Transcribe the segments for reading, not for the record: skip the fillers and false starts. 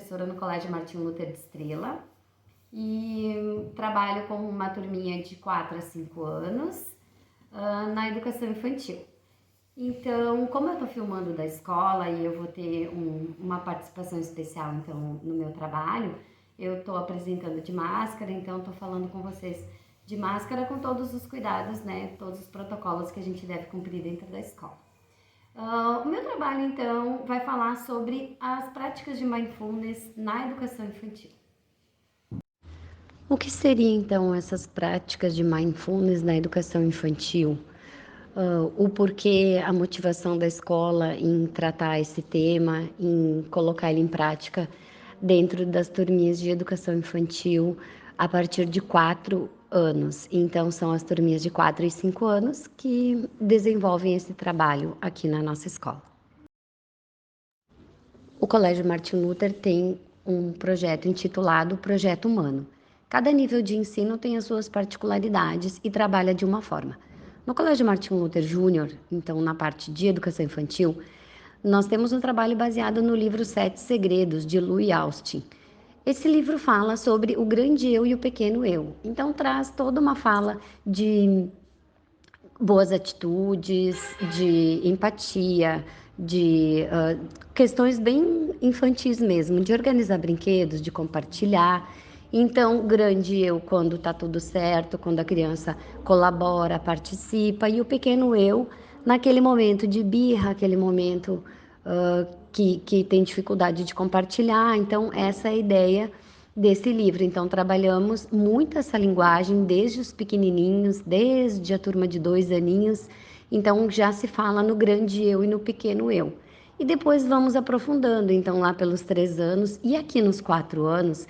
professora no Colégio Martin Luther de Estrela e trabalho com uma turminha de 4 a 5 anos na educação infantil. Então, como eu estou filmando da escola e eu vou ter uma participação especial então no meu trabalho, eu estou apresentando de máscara, então estou falando com vocês de máscara com todos os cuidados, né? Todos os protocolos que a gente deve cumprir dentro da escola. O meu trabalho, então, vai falar sobre as práticas de mindfulness na educação infantil. O que seriam, então, essas práticas de mindfulness na educação infantil? O porquê, a motivação da escola em tratar esse tema, em colocar ele em prática dentro das turminhas de educação infantil a partir de 4 anos. Então, são as turminhas de 4 e 5 anos que desenvolvem esse trabalho aqui na nossa escola. O Colégio Martin Luther tem um projeto intitulado Projeto Humano. Cada nível de ensino tem as suas particularidades e trabalha de uma forma. No Colégio Martin Luther Júnior, então na parte de educação infantil, nós temos um trabalho baseado no livro Sete Segredos, de Louis Austin. Esse livro fala sobre o grande eu e o pequeno eu. Então traz toda uma fala de boas atitudes, de empatia, de questões bem infantis mesmo, de organizar brinquedos, de compartilhar. Então, grande eu quando está tudo certo, quando a criança colabora, participa, e o pequeno eu naquele momento de birra, aquele momento que tem dificuldade de compartilhar. Então, essa é a ideia desse livro. Então, trabalhamos muito essa linguagem desde os pequenininhos, desde a turma de 2 aninhos. Então, já se fala no grande eu e no pequeno eu. E depois vamos aprofundando, então, lá pelos 3 anos e aqui nos 4 anos,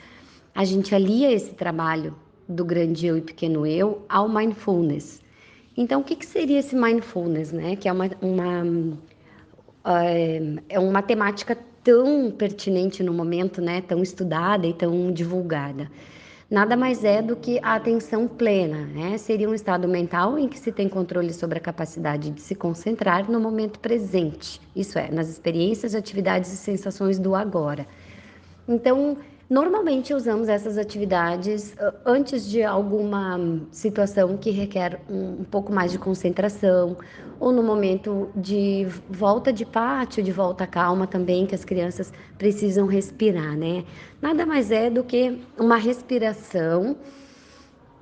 a gente alia esse trabalho do grande eu e pequeno eu ao mindfulness. Então, o que seria esse mindfulness, né? Que é uma temática tão pertinente no momento, né, tão estudada e tão divulgada. Nada mais é do que a atenção plena, né? Seria um estado mental em que se tem controle sobre a capacidade de se concentrar no momento presente, isso é, nas experiências, atividades e sensações do agora. Então, normalmente usamos essas atividades antes de alguma situação que requer um pouco mais de concentração, ou no momento de volta de pátio, de volta à calma também, que as crianças precisam respirar, né? Nada mais é do que uma respiração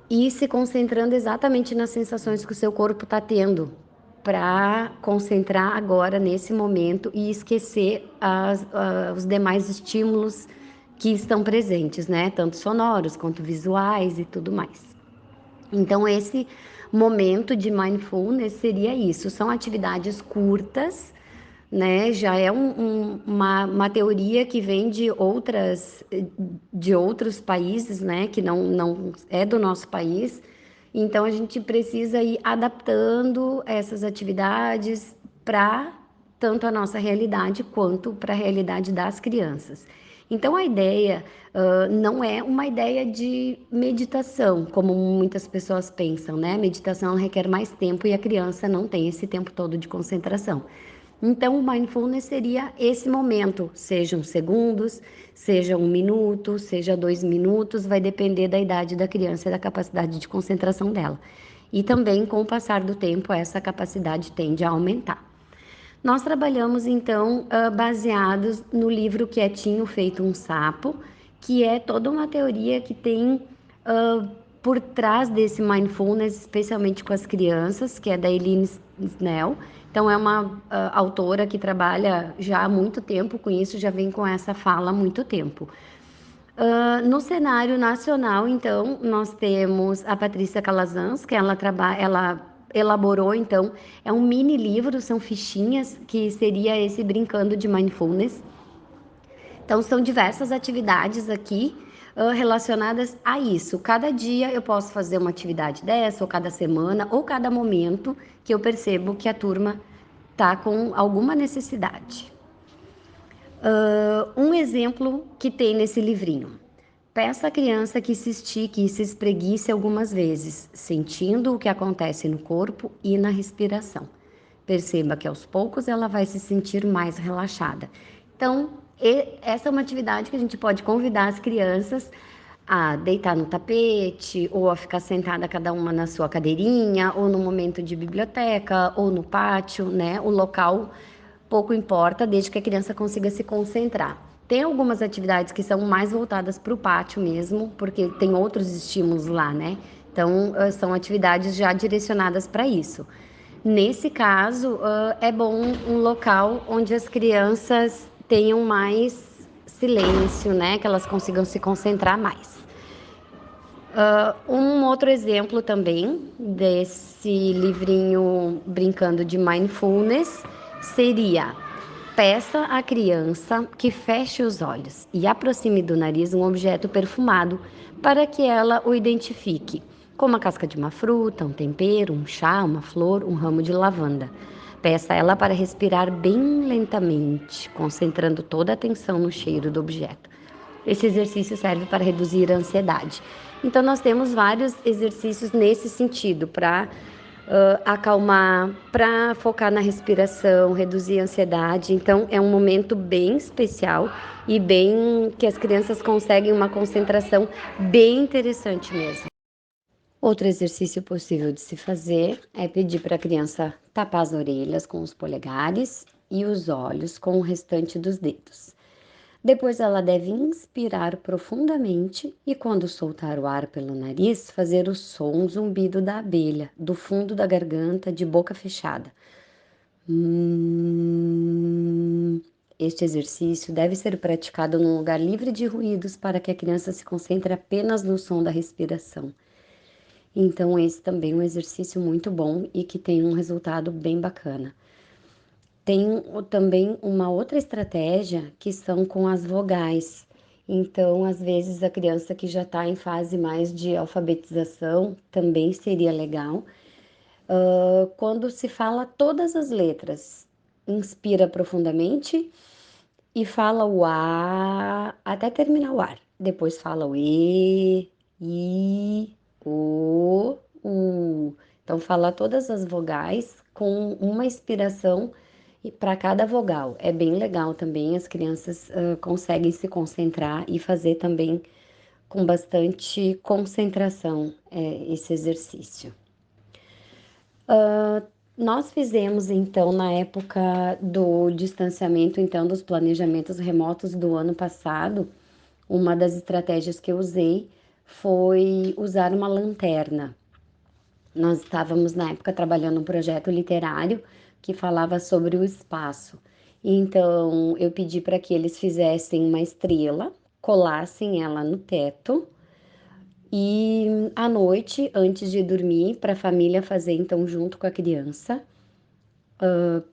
e se concentrando exatamente nas sensações que o seu corpo está tendo, para concentrar agora nesse momento e esquecer os demais estímulos que estão presentes, né? Tanto sonoros quanto visuais e tudo mais. Então, esse momento de mindfulness seria isso. São atividades curtas, né? Já é uma teoria que vem de outros países, né? Que não é do nosso país. Então, a gente precisa ir adaptando essas atividades para tanto a nossa realidade quanto para a realidade das crianças. Então, a ideia não é uma ideia de meditação, como muitas pessoas pensam, né? Meditação requer mais tempo e a criança não tem esse tempo todo de concentração. Então, o mindfulness seria esse momento, sejam segundos, seja 1 minuto, seja 2 minutos, vai depender da idade da criança e da capacidade de concentração dela. E também, com o passar do tempo, essa capacidade tende a aumentar. Nós trabalhamos, então, baseados no livro Quietinho Feito um Sapo, que é toda uma teoria que tem por trás desse mindfulness, especialmente com as crianças, que é da Eileen Snell. Então, é uma autora que trabalha já há muito tempo com isso, já vem com essa fala há muito tempo. No cenário nacional, então, nós temos a Patrícia Calazans, que ela elaborou, então, é um mini livro, são fichinhas, que seria esse Brincando de Mindfulness. Então, são diversas atividades aqui relacionadas a isso. Cada dia eu posso fazer uma atividade dessa, ou cada semana, ou cada momento que eu percebo que a turma está com alguma necessidade. Um exemplo que tem nesse livrinho. Peça à criança que se estique e se espreguice algumas vezes, sentindo o que acontece no corpo e na respiração. Perceba que aos poucos ela vai se sentir mais relaxada. Então, E essa é uma atividade que a gente pode convidar as crianças a deitar no tapete, ou a ficar sentada cada uma na sua cadeirinha, ou no momento de biblioteca, ou no pátio, né? O local pouco importa, desde que a criança consiga se concentrar. Tem algumas atividades que são mais voltadas para o pátio mesmo, porque tem outros estímulos lá, né? Então, são atividades já direcionadas para isso. Nesse caso, é bom um local onde as crianças tenham mais silêncio, né? Que elas consigam se concentrar mais. Um outro exemplo também desse livrinho brincando de mindfulness seria: peça à criança que feche os olhos e aproxime do nariz um objeto perfumado para que ela o identifique, como a casca de uma fruta, um tempero, um chá, uma flor, um ramo de lavanda. Peça a ela para respirar bem lentamente, concentrando toda a atenção no cheiro do objeto. Esse exercício serve para reduzir a ansiedade. Então, nós temos vários exercícios nesse sentido, para acalmar, para focar na respiração, reduzir a ansiedade. Então, é um momento bem especial e bem que as crianças conseguem uma concentração bem interessante mesmo. Outro exercício possível de se fazer é pedir para a criança tapar as orelhas com os polegares e os olhos com o restante dos dedos. Depois ela deve inspirar profundamente e, quando soltar o ar pelo nariz, fazer o som zumbido da abelha, do fundo da garganta, de boca fechada. Este exercício deve ser praticado num lugar livre de ruídos para que a criança se concentre apenas no som da respiração. Então, esse também é um exercício muito bom e que tem um resultado bem bacana. Tem também uma outra estratégia que são com as vogais. Então, às vezes, a criança que já está em fase mais de alfabetização também seria legal. Quando se fala todas as letras, inspira profundamente e fala o A até terminar o ar. Depois fala o E, I, O, U. Então, fala todas as vogais com uma inspiração para cada vogal. É bem legal também, as crianças conseguem se concentrar e fazer também com bastante concentração esse exercício. Nós fizemos então na época do distanciamento, então dos planejamentos remotos do ano passado, uma das estratégias que eu usei foi usar uma lanterna. Nós estávamos na época trabalhando um projeto literário que falava sobre o espaço. Então eu pedi para que eles fizessem uma estrela, colassem ela no teto e à noite, antes de dormir, para a família fazer então junto com a criança,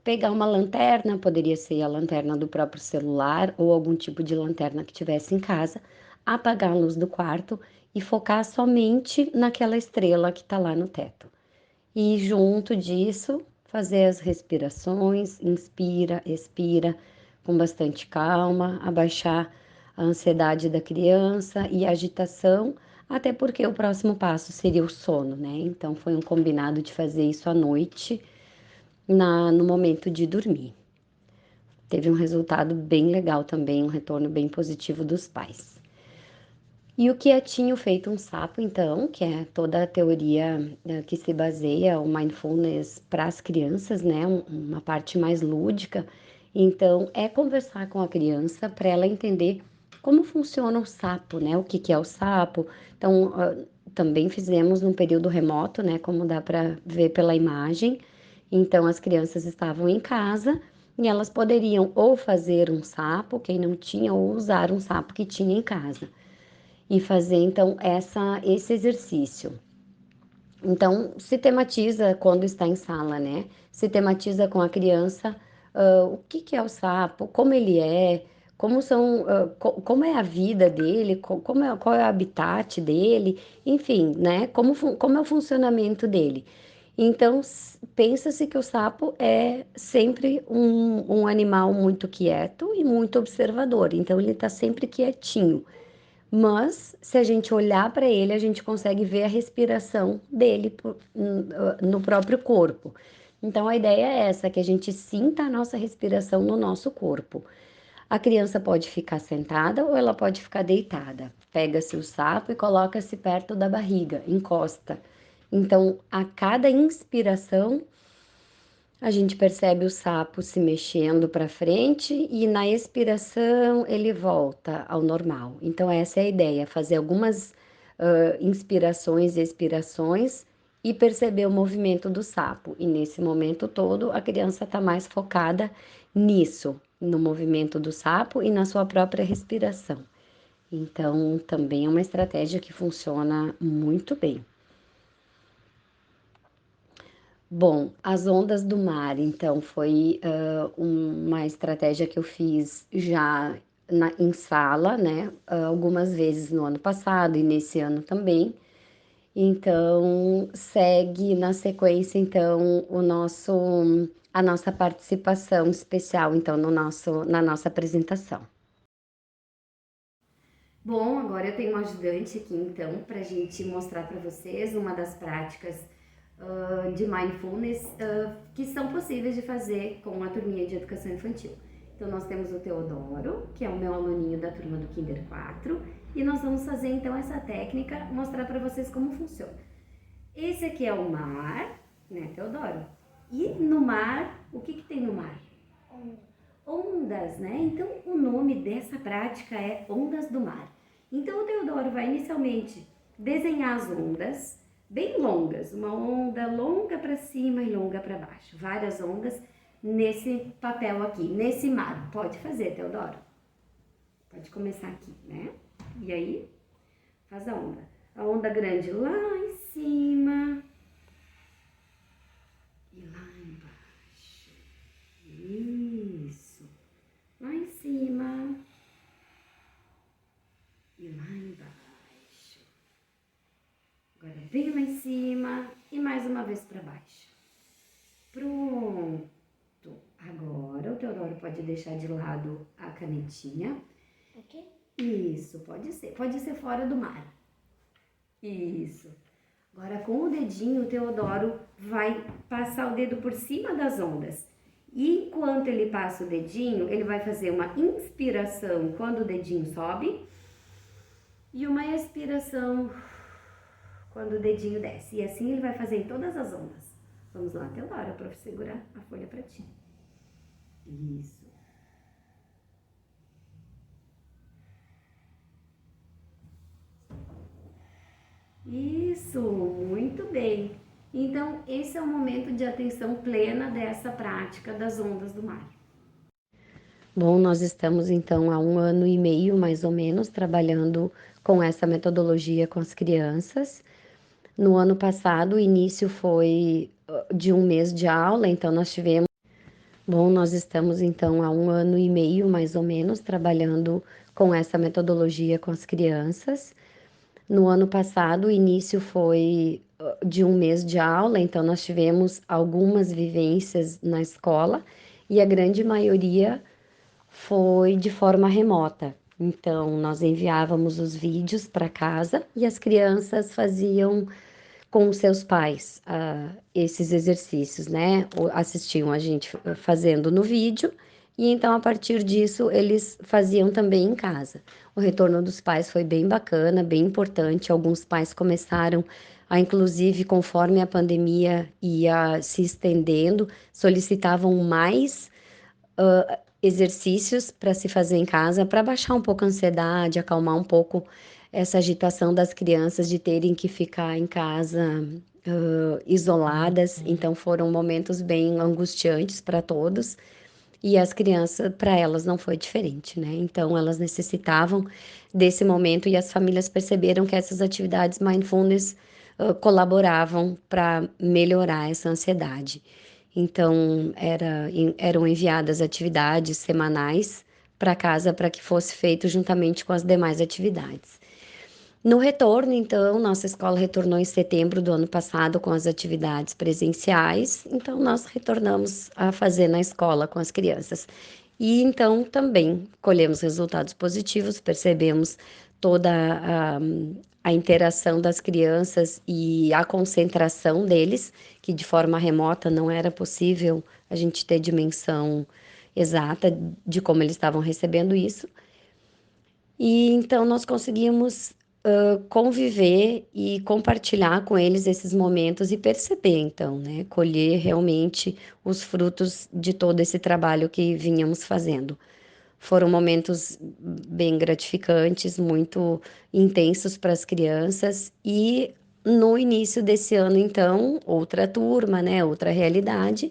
pegar uma lanterna, poderia ser a lanterna do próprio celular ou algum tipo de lanterna que tivesse em casa, apagar a luz do quarto e focar somente naquela estrela que está lá no teto. E junto disso, fazer as respirações, inspira, expira, com bastante calma, abaixar a ansiedade da criança e a agitação, até porque o próximo passo seria o sono, né? Então foi um combinado de fazer isso à noite, no momento de dormir. Teve um resultado bem legal também, um retorno bem positivo dos pais. E o quietinho feito um sapo, então, que é toda a teoria que se baseia o mindfulness para as crianças, né? Uma parte mais lúdica. Então, é conversar com a criança para ela entender como funciona o sapo, né? O que que é o sapo. Então, também fizemos num período remoto, né? Como dá para ver pela imagem. Então, as crianças estavam em casa e elas poderiam ou fazer um sapo, quem não tinha, ou usar um sapo que tinha em casa e fazer então esse exercício. Então, se tematiza quando está em sala, né? Se tematiza com a criança o que que é o sapo, como ele é, como são, como é a vida dele, qual é o habitat dele, enfim, né? Como é o funcionamento dele. Então, pensa-se que o sapo é sempre um animal muito quieto e muito observador. Então, ele está sempre quietinho. Mas, se a gente olhar para ele, a gente consegue ver a respiração dele no próprio corpo. Então, a ideia é essa, que a gente sinta a nossa respiração no nosso corpo. A criança pode ficar sentada ou ela pode ficar deitada. Pega-se o sapo e coloca-se perto da barriga, encosta. Então, a cada inspiração, a gente percebe o sapo se mexendo para frente e na expiração ele volta ao normal. Então, essa é a ideia: fazer algumas inspirações e expirações e perceber o movimento do sapo. E nesse momento todo, a criança está mais focada nisso, no movimento do sapo e na sua própria respiração. Então, também é uma estratégia que funciona muito bem. Bom, as ondas do mar, então, foi uma estratégia que eu fiz já em sala, né? Algumas vezes no ano passado e nesse ano também. Então, segue na sequência, então, a nossa participação especial, então, na nossa apresentação. Bom, agora eu tenho um ajudante aqui, então, para a gente mostrar para vocês uma das práticas de mindfulness que são possíveis de fazer com a turminha de educação infantil. Então, nós temos o Teodoro, que é o meu aluninho da turma do Kinder 4, e nós vamos fazer, então, essa técnica, mostrar para vocês como funciona. Esse aqui é o mar, né, Teodoro? E no mar, o que tem no mar? Ondas, né? Então, o nome dessa prática é Ondas do Mar. Então, o Teodoro vai inicialmente desenhar as ondas bem longas, uma onda longa para cima e longa para baixo, várias ondas nesse papel aqui, nesse mar. Pode fazer, Teodoro? Pode começar aqui, né? E aí, faz a onda. A onda grande lá em cima e lá embaixo. Isso. Lá em cima e lá embaixo. Agora bem lá em cima e mais uma vez para baixo. Pronto. Agora o Teodoro pode deixar de lado a canetinha. Ok? Isso, pode ser. Pode ser fora do mar. Isso. Agora com o dedinho o Teodoro vai passar o dedo por cima das ondas. E enquanto ele passa o dedinho, ele vai fazer uma inspiração quando o dedinho sobe e uma expiração quando o dedinho desce. E assim ele vai fazer em todas as ondas. Vamos lá, Teodoro, para segurar a folha para ti. Isso. Isso, muito bem. Então, esse é o momento de atenção plena dessa prática das ondas do mar. Bom, nós estamos então há 1 ano e meio, mais ou menos, trabalhando com essa metodologia com as crianças. No ano passado, o início foi de 1 mês de aula, então nós tivemos. Bom, nós estamos então há 1 ano e meio, mais ou menos, trabalhando com essa metodologia com as crianças. No ano passado, o início foi de 1 mês de aula, então nós tivemos algumas vivências na escola e a grande maioria foi de forma remota. Então, nós enviávamos os vídeos para casa e as crianças faziam com os seus pais esses exercícios, né? Assistiam a gente fazendo no vídeo e então a partir disso eles faziam também em casa. O retorno dos pais foi bem bacana, bem importante. Alguns pais começaram a, inclusive, conforme a pandemia ia se estendendo, solicitavam mais exercícios para se fazer em casa, para baixar um pouco a ansiedade, acalmar um pouco essa agitação das crianças de terem que ficar em casa isoladas. Então foram momentos bem angustiantes para todos. E as crianças, para elas não foi diferente, né? Então elas necessitavam desse momento e as famílias perceberam que essas atividades mindfulness colaboravam para melhorar essa ansiedade. Então eram enviadas atividades semanais para casa para que fosse feito juntamente com as demais atividades. No retorno, então, nossa escola retornou em setembro do ano passado com as atividades presenciais, então nós retornamos a fazer na escola com as crianças. E então também colhemos resultados positivos, percebemos toda a interação das crianças e a concentração deles, que de forma remota não era possível a gente ter dimensão exata de como eles estavam recebendo isso. E então nós conseguimos conviver e compartilhar com eles esses momentos e perceber, então, né, colher realmente os frutos de todo esse trabalho que vínhamos fazendo. Foram momentos bem gratificantes, muito intensos para as crianças e no início desse ano, então, outra turma, né, outra realidade,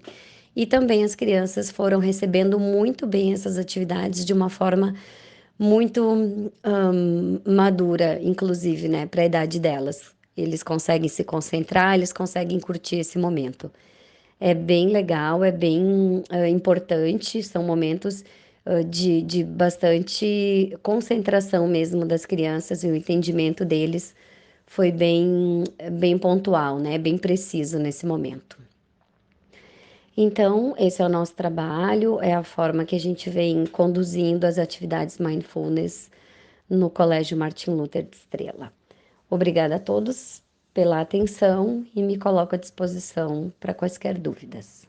e também as crianças foram recebendo muito bem essas atividades de uma forma muito madura, inclusive, né, para a idade delas. Eles conseguem se concentrar, eles conseguem curtir esse momento. É bem legal, é bem importante, são momentos de bastante concentração mesmo das crianças e o entendimento deles foi bem pontual, né? Bem preciso nesse momento. Então, esse é o nosso trabalho, é a forma que a gente vem conduzindo as atividades mindfulness no Colégio Martin Luther de Estrela. Obrigada a todos pela atenção e me coloco à disposição para quaisquer dúvidas.